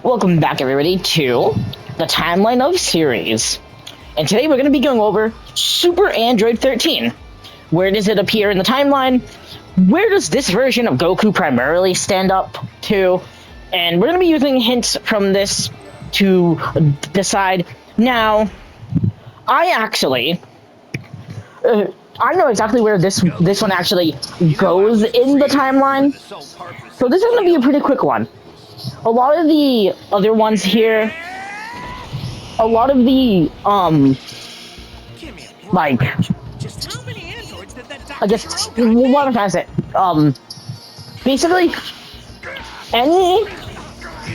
Welcome back, everybody, to the Timeline of Series. And today we're going to be going over Super Android 13. Where does it appear in the timeline? Where does this version of Goku primarily stand up to? And we're going to be using hints from this to decide. Now, I know exactly where this one actually goes in the timeline. So this is going to be a pretty quick one. A lot of the other ones here, a lot of the, like, I guess, what I'm trying to say, basically, any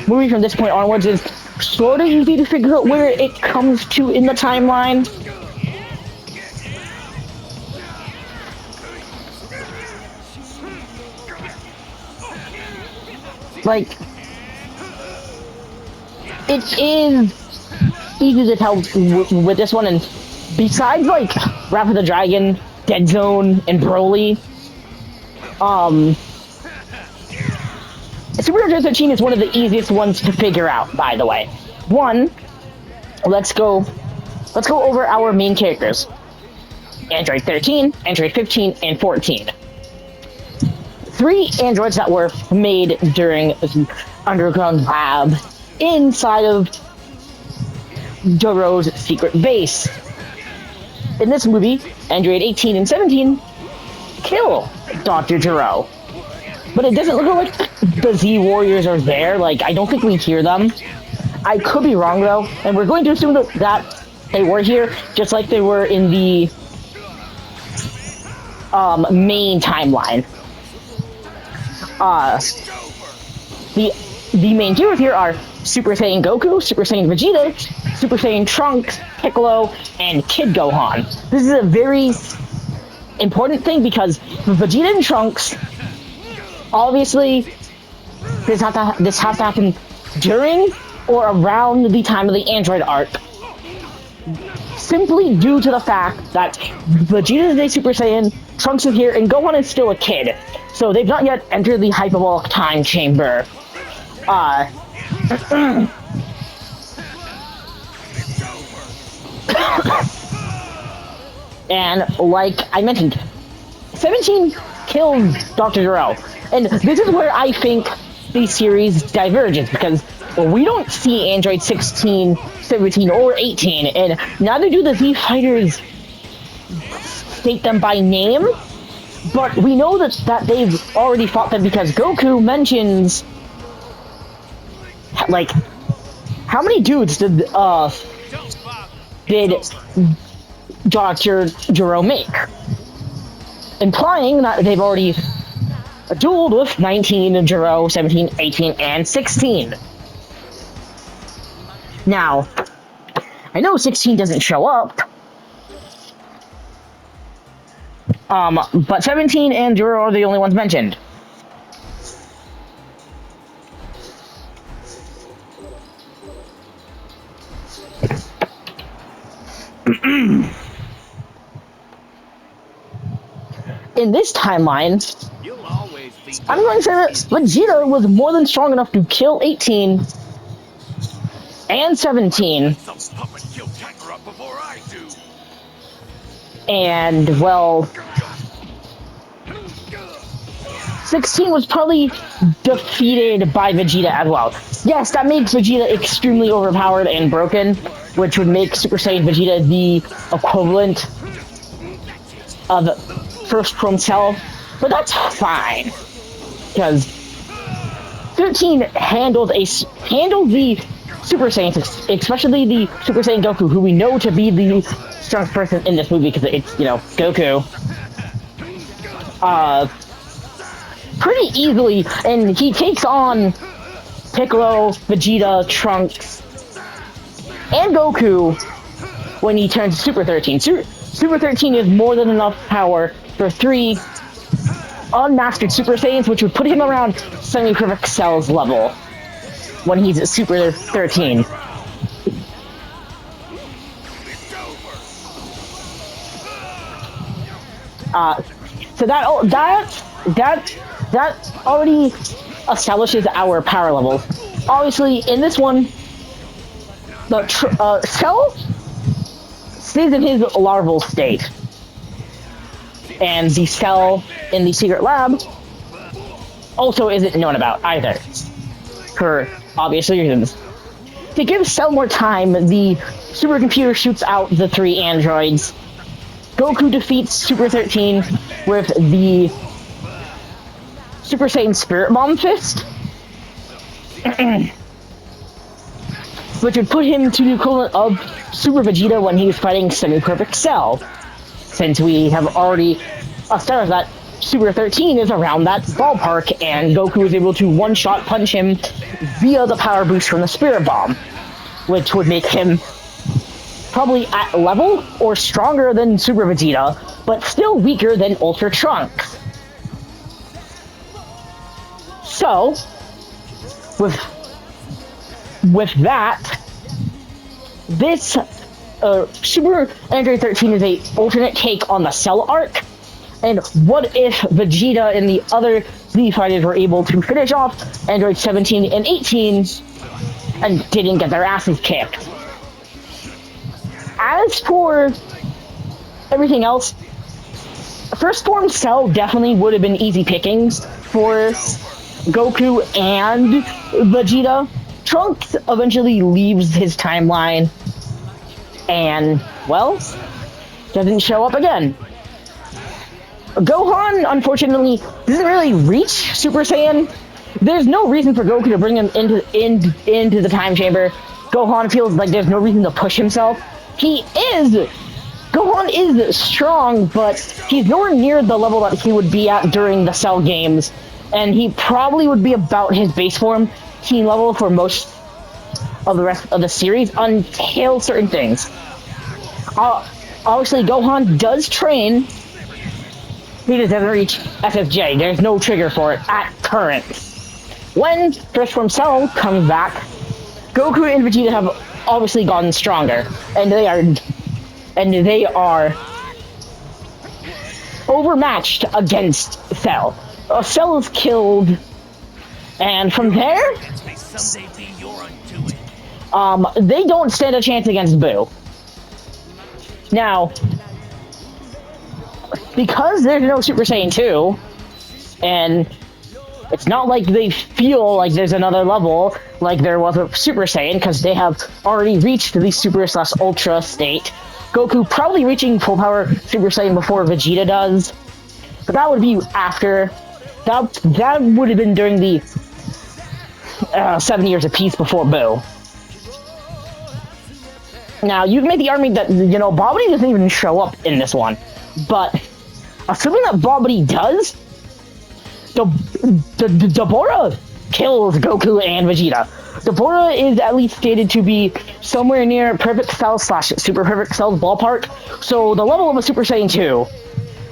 movie from this point onwards is sort of easy to figure out where it comes to in the timeline. Like, it is easy to tell with this one, and besides, like, Wrath of the Dragon, Dead Zone, and Broly, Super Android 13 is one of the easiest ones to figure out, by the way. Let's go over our main characters. Android 13, Android 15, and 14. 3 androids that were made during the underground lab inside of Joro's secret base. In this movie, Android 18 and 17 kill Dr. Joro. But it doesn't look like the Z Warriors are there. Like, I don't think we hear them. I could be wrong, though. And we're going to assume that they were here, just like they were in the main timeline. The main heroes here are Super Saiyan Goku, Super Saiyan Vegeta, Super Saiyan Trunks, Piccolo, and Kid Gohan. This is a very important thing because Vegeta and Trunks, obviously, this has to happen during or around the time of the Android arc, simply due to the fact that Vegeta is a Super Saiyan, Trunks is here, and Gohan is still a kid. So they've not yet entered the hyperbolic time chamber. And like I mentioned, 17 killed Dr. Joro. And this is where I think the series diverges, because we don't see Android 16, 17, or 18, and neither do the Z Fighters state them by name, but we know that they've already fought them because Goku mentions, like, how many dudes did Dr. Joro make? Implying that they've already dueled with 19, Joro, 17, 18, and 16. Now, I know 16 doesn't show up, but 17 and Joro are the only ones mentioned. In this timeline, I'm going to say that Vegeta was more than strong enough to kill 18 and 17. And, well, 16 was probably defeated by Vegeta as well. Yes, that makes Vegeta extremely overpowered and broken, which would make Super Saiyan Vegeta the equivalent of First Chrome Cell, but that's fine, because 13 handled the Super Saiyans, especially the Super Saiyan Goku, who we know to be the strongest person in this movie because it's, you know, Goku. Pretty easily, and he takes on Piccolo, Vegeta, Trunks, and Goku when he turns Super 13. Super 13 is more than enough power for 3 unmastered Super Saiyans, which would put him around Semi-Perfect Cell's level when he's at Super 13. So that already establishes our power levels. Obviously, in this one, the Cell stays in his larval state, and the Cell in the secret lab also isn't known about either, for obvious reasons. To give Cell more time, the supercomputer shoots out the 3 androids. Goku defeats Super 13 with the Super Saiyan Spirit Bomb Fist, which would put him to the equivalent of Super Vegeta when he was fighting Semi-Perfect Cell, since we have already established that Super 13 is around that ballpark, and Goku is able to one-shot punch him via the power boost from the Spirit Bomb, which would make him probably at level or stronger than Super Vegeta, but still weaker than Ultra Trunks. So, with that, this Super Android 13 is a alternate take on the Cell arc. And what if Vegeta and the other Z fighters were able to finish off Android 17 and 18 and didn't get their asses kicked? As for everything else, First Form Cell definitely would have been easy pickings for Goku and Vegeta. Trunks eventually leaves his timeline and, well, doesn't show up again. Gohan, unfortunately, doesn't really reach Super Saiyan. There's no reason for Goku to bring him into the time chamber. Gohan feels like there's no reason to push himself. Gohan is strong, but he's nowhere near the level that he would be at during the Cell games, and he probably would be about his base form team level for most of the rest of the series until certain things. Obviously, Gohan does train. He just doesn't reach FFJ. There's no trigger for it at current. When First Form Cell comes back, Goku and Vegeta have obviously gotten stronger, and they are overmatched against Cell. Cell is killed, and from there, they don't stand a chance against Boo. Now, because there's no Super Saiyan 2, and it's not like they feel like there's another level like there was with Super Saiyan, because they have already reached the Super/Ultra state. Goku probably reaching full power Super Saiyan before Vegeta does, but that would be after. That would have been during the 7 years of peace before Boo. Now, you can make the argument that, you know, Babidi doesn't even show up in this one, but assuming that Babidi does, Dabura kills Goku and Vegeta. Dabura is at least stated to be somewhere near Perfect Cell / Super Perfect Cell's ballpark, so the level of a Super Saiyan 2,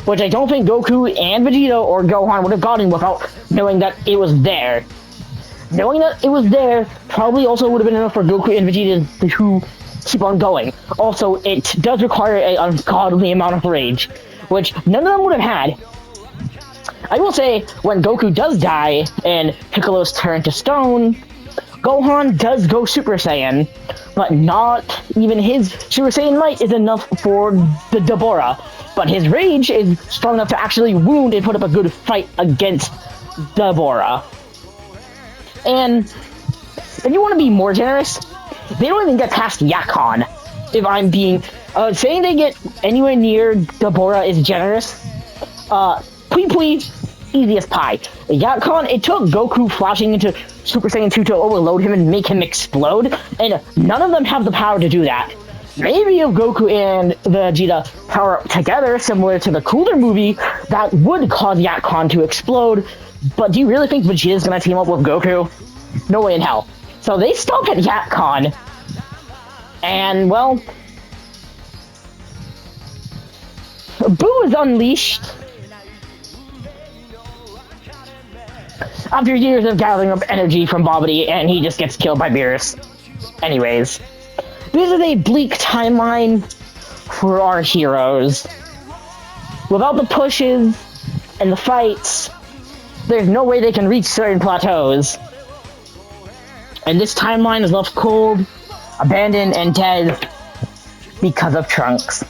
which I don't think Goku and Vegeta or Gohan would have gotten without knowing that it was there. Knowing that it was there probably also would have been enough for Goku and Vegeta to keep on going. Also, it does require an ungodly amount of rage, which none of them would have had. I will say, when Goku does die and Piccolo's turned to stone, Gohan does go Super Saiyan, but not even his Super Saiyan might is enough for the Dabura. But his rage is strong enough to actually wound and put up a good fight against Dabura. And if you want to be more generous, they don't even get past Yakon. If I'm being... saying they get anywhere near Dabura is generous. Pui Pui, easiest pie. Yakon, it took Goku flashing into Super Saiyan 2 to overload him and make him explode, and none of them have the power to do that. Maybe if Goku and Vegeta power up together, similar to the Cooler movie, that would cause Yakon to explode, but do you really think Vegeta's gonna team up with Goku? No way in hell. So they stop at Yakon, and, well, Boo is unleashed after years of gathering up energy from Babidi, and he just gets killed by Beerus. Anyways, this is a bleak timeline for our heroes. Without the pushes and the fights, there's no way they can reach certain plateaus. And this timeline is left cold, abandoned, and dead because of Trunks.